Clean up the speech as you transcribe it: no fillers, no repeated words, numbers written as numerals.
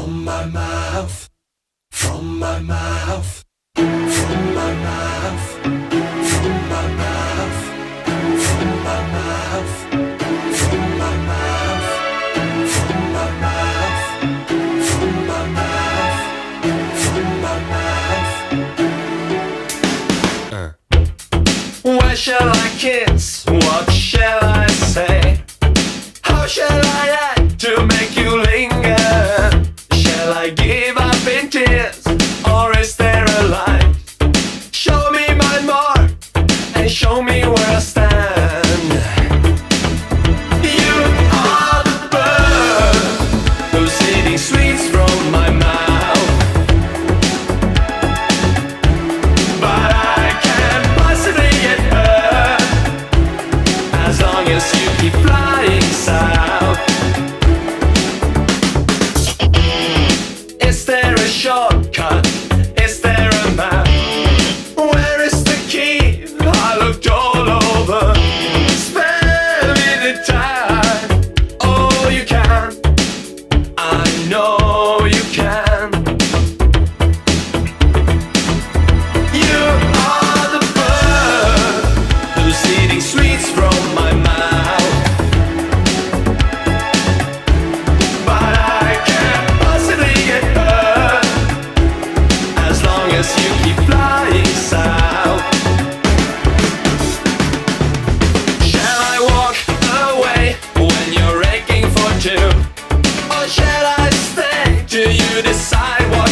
From my mouth, from my mouth, from my mouth, from my mouth, from my mouth, from my mouth, from my mouth, from my mouth, from my mouth. Where shall I kiss? What shall I say? How shall I act to make you linger? Shall I give up in tears, or is there a light? Show me my mark, and show me where I stand. You are the bird who's eating sweets from my mouth, but I can't possibly get hurt as long as you keep flying south. Is there a shortcut? Is there a map? Where is the key? I looked all over. Spare me the time. Oh, you can. I know you can. You are the bird who's eating sweets from my mouth, but I can't possibly get hurt as long as you keep flying south. Shall I walk away when you're aching for two, or shall I stay till you decide what